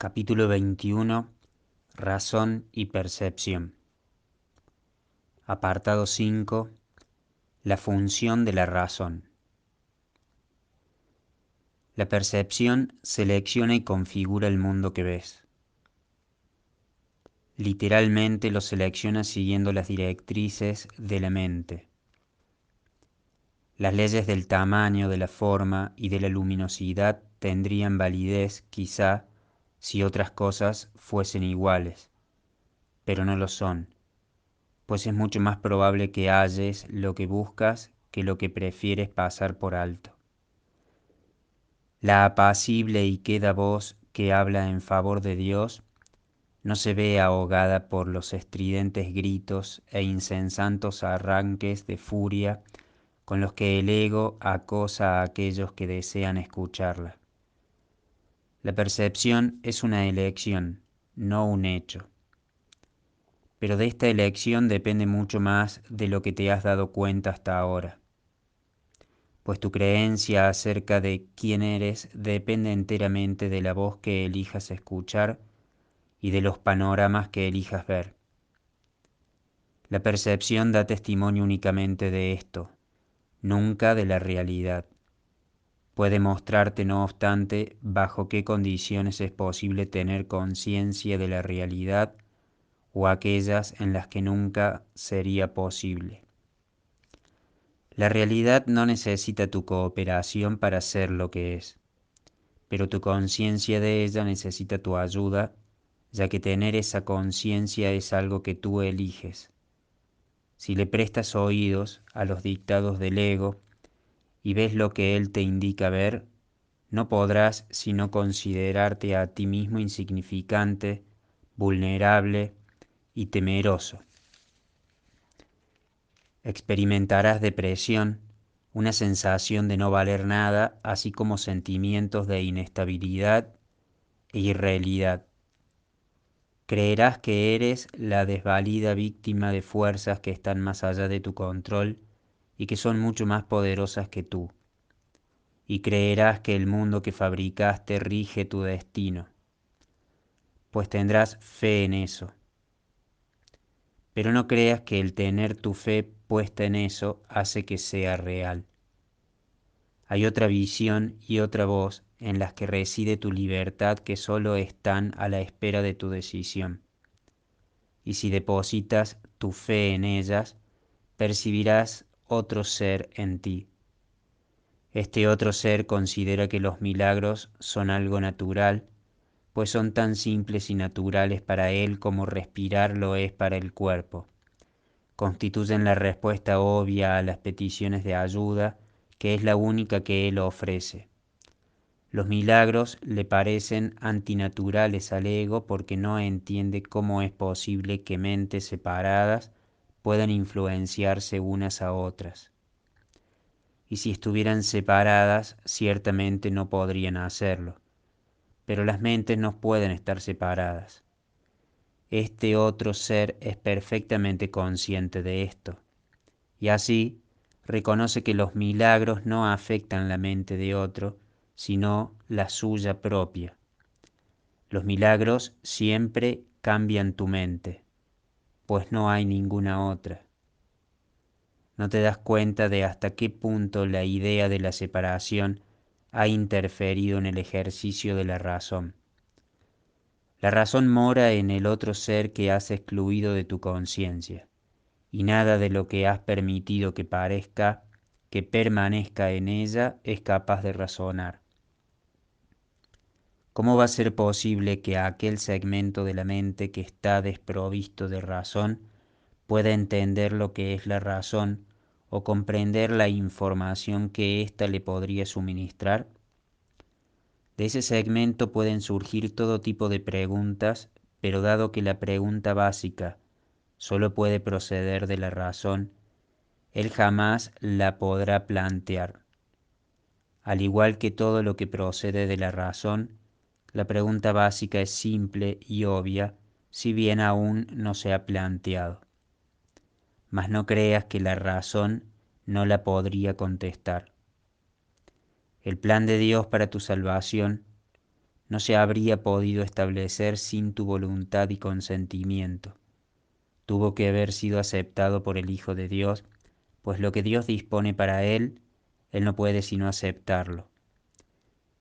Capítulo 21. Razón y percepción. Apartado 5. La función de la razón. La percepción selecciona y configura el mundo que ves. Literalmente lo selecciona siguiendo las directrices de la mente. Las leyes del tamaño, de la forma y de la luminosidad tendrían validez, quizá, si otras cosas fuesen iguales, pero no lo son, pues es mucho más probable que halles lo que buscas que lo que prefieres pasar por alto. La apacible y queda voz que habla en favor de Dios no se ve ahogada por los estridentes gritos e insensatos arranques de furia con los que el ego acosa a aquellos que desean escucharla. La percepción es una elección, no un hecho. Pero de esta elección depende mucho más de lo que te has dado cuenta hasta ahora, pues tu creencia acerca de quién eres depende enteramente de la voz que elijas escuchar y de los panoramas que elijas ver. La percepción da testimonio únicamente de esto, nunca de la realidad. Puede mostrarte, no obstante, bajo qué condiciones es posible tener conciencia de la realidad o aquellas en las que nunca sería posible. La realidad no necesita tu cooperación para ser lo que es, pero tu conciencia de ella necesita tu ayuda, ya que tener esa conciencia es algo que tú eliges. Si le prestas oídos a los dictados del ego y ves lo que él te indica ver, no podrás sino considerarte a ti mismo insignificante, vulnerable y temeroso. Experimentarás depresión, una sensación de no valer nada, así como sentimientos de inestabilidad e irrealidad. Creerás que eres la desvalida víctima de fuerzas que están más allá de tu control y que son mucho más poderosas que tú. Y creerás que el mundo que fabricaste rige tu destino, pues tendrás fe en eso. Pero no creas que el tener tu fe puesta en eso hace que sea real. Hay otra visión y otra voz en las que reside tu libertad que solo están a la espera de tu decisión. Y si depositas tu fe en ellas, percibirás otro ser en ti. Este otro ser considera que los milagros son algo natural, pues son tan simples y naturales para él como respirar lo es para el cuerpo. Constituyen la respuesta obvia a las peticiones de ayuda, que es la única que él ofrece. Los milagros le parecen antinaturales al ego porque no entiende cómo es posible que mentes separadas puedan influenciarse unas a otras. Y si estuvieran separadas, ciertamente no podrían hacerlo. Pero las mentes no pueden estar separadas. Este otro ser es perfectamente consciente de esto, y así reconoce que los milagros no afectan la mente de otro, sino la suya propia. Los milagros siempre cambian tu mente, pues no hay ninguna otra. No te das cuenta de hasta qué punto la idea de la separación ha interferido en el ejercicio de la razón. La razón mora en el otro ser que has excluido de tu conciencia, y nada de lo que has permitido que parezca, que permanezca en ella, es capaz de razonar. ¿Cómo va a ser posible que aquel segmento de la mente que está desprovisto de razón pueda entender lo que es la razón o comprender la información que ésta le podría suministrar? De ese segmento pueden surgir todo tipo de preguntas, pero dado que la pregunta básica solo puede proceder de la razón, él jamás la podrá plantear. Al igual que todo lo que procede de la razón, la pregunta básica es simple y obvia, si bien aún no se ha planteado. Mas no creas que la razón no la podría contestar. El plan de Dios para tu salvación no se habría podido establecer sin tu voluntad y consentimiento. Tuvo que haber sido aceptado por el Hijo de Dios, pues lo que Dios dispone para él, él no puede sino aceptarlo.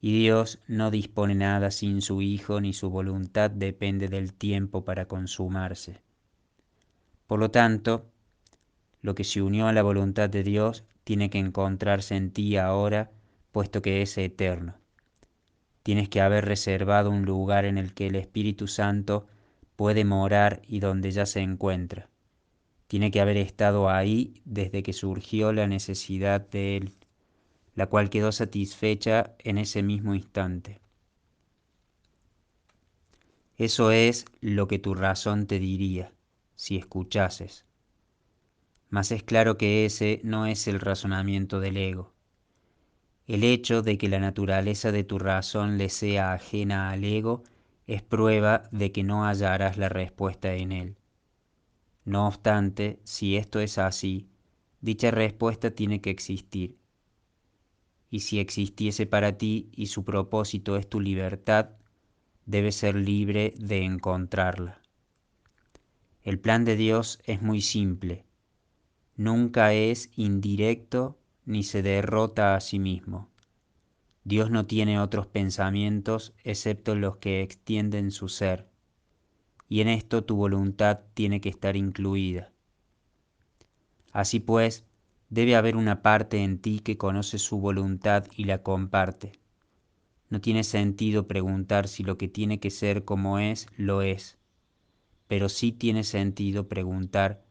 Y Dios no dispone nada sin su Hijo, ni su voluntad depende del tiempo para consumarse. Por lo tanto, lo que se unió a la voluntad de Dios tiene que encontrarse en ti ahora, puesto que es eterno. Tienes que haber reservado un lugar en el que el Espíritu Santo puede morar y donde ya se encuentra. Tiene que haber estado ahí desde que surgió la necesidad de Él, la cual quedó satisfecha en ese mismo instante. Eso es lo que tu razón te diría, si escuchases. Mas es claro que ese no es el razonamiento del ego. El hecho de que la naturaleza de tu razón le sea ajena al ego es prueba de que no hallarás la respuesta en él. No obstante, si esto es así, dicha respuesta tiene que existir. Y si existiese para ti y su propósito es tu libertad, debes ser libre de encontrarla. El plan de Dios es muy simple. Nunca es indirecto ni se derrota a sí mismo. Dios no tiene otros pensamientos excepto los que extienden su ser, y en esto tu voluntad tiene que estar incluida. Así pues, debe haber una parte en ti que conoce su voluntad y la comparte. No tiene sentido preguntar si lo que tiene que ser como es, lo es, pero sí tiene sentido preguntar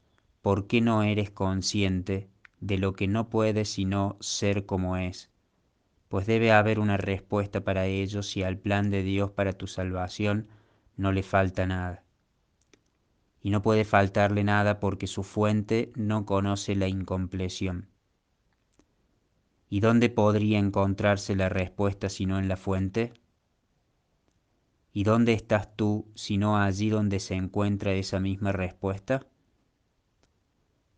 por qué no eres consciente de lo que no puede sino ser como es, pues debe haber una respuesta para ello si al plan de Dios para tu salvación no le falta nada. Y no puede faltarle nada porque su fuente no conoce la incompleción. ¿Y dónde podría encontrarse la respuesta sino en la fuente? ¿Y dónde estás tú sino allí donde se encuentra esa misma respuesta?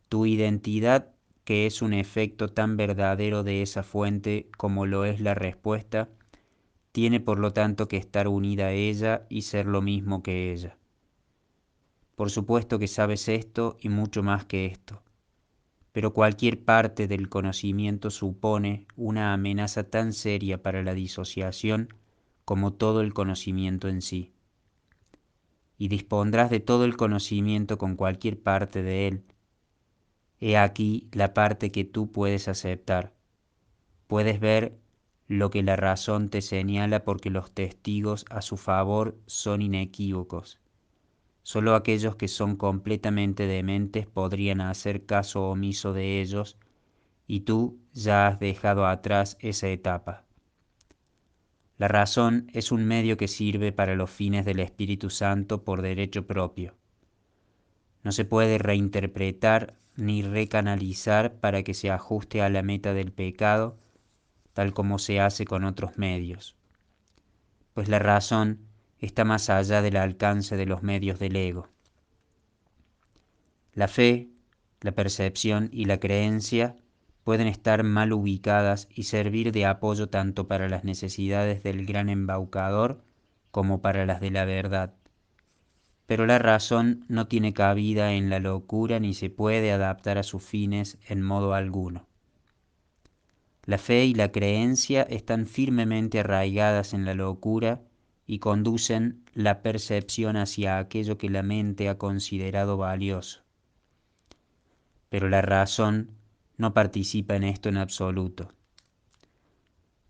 Tu identidad, que es un efecto tan verdadero de esa fuente como lo es la respuesta, tiene por lo tanto que estar unida a ella y ser lo mismo que ella. Por supuesto que sabes esto y mucho más que esto, pero cualquier parte del conocimiento supone una amenaza tan seria para la disociación como todo el conocimiento en sí. Y dispondrás de todo el conocimiento con cualquier parte de él. He aquí la parte que tú puedes aceptar. Puedes ver lo que la razón te señala porque los testigos a su favor son inequívocos. Solo aquellos que son completamente dementes podrían hacer caso omiso de ellos, y tú ya has dejado atrás esa etapa. La razón es un medio que sirve para los fines del Espíritu Santo por derecho propio. No se puede reinterpretar ni recanalizar para que se ajuste a la meta del pecado, tal como se hace con otros medios, pues la razón está más allá del alcance de los medios del ego. La fe, la percepción y la creencia pueden estar mal ubicadas y servir de apoyo tanto para las necesidades del gran embaucador como para las de la verdad. Pero la razón no tiene cabida en la locura ni se puede adaptar a sus fines en modo alguno. La fe y la creencia están firmemente arraigadas en la locura y conducen la percepción hacia aquello que la mente ha considerado valioso. Pero la razón no participa en esto en absoluto,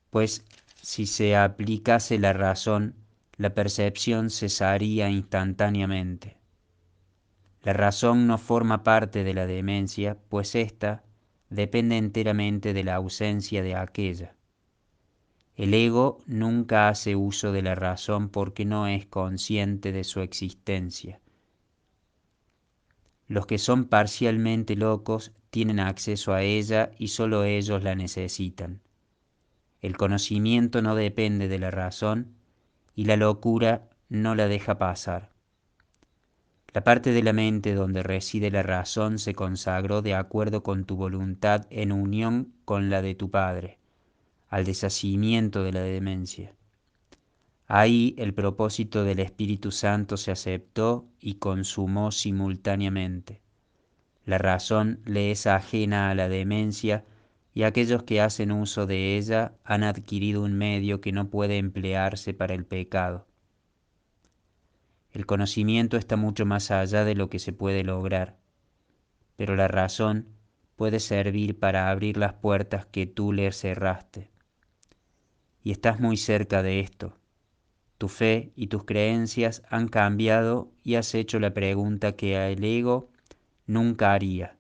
pues si se aplicase la razón, la percepción cesaría instantáneamente. La razón no forma parte de la demencia, pues ésta depende enteramente de la ausencia de aquella. El ego nunca hace uso de la razón porque no es consciente de su existencia. Los que son parcialmente locos tienen acceso a ella y solo ellos la necesitan. El conocimiento no depende de la razón y la locura no la deja pasar. La parte de la mente donde reside la razón se consagró de acuerdo con tu voluntad en unión con la de tu Padre, al deshacimiento de la demencia. Ahí el propósito del Espíritu Santo se aceptó y consumó simultáneamente. La razón le es ajena a la demencia y aquellos que hacen uso de ella han adquirido un medio que no puede emplearse para el pecado. El conocimiento está mucho más allá de lo que se puede lograr, pero la razón puede servir para abrir las puertas que tú le cerraste. Y estás muy cerca de esto. Tu fe y tus creencias han cambiado y has hecho la pregunta que el ego nunca haría.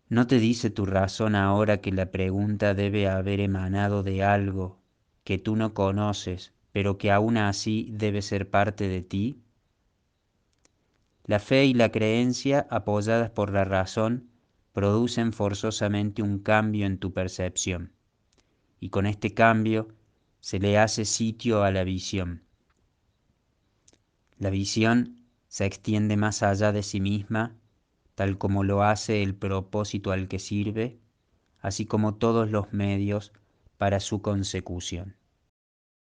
¿No te dice tu razón ahora que la pregunta debe haber emanado de algo que tú no conoces, pero que aún así debe ser parte de ti? La fe y la creencia, apoyadas por la razón, producen forzosamente un cambio en tu percepción, y con este cambio se le hace sitio a la visión. La visión se extiende más allá de sí misma, tal como lo hace el propósito al que sirve, así como todos los medios para su consecución.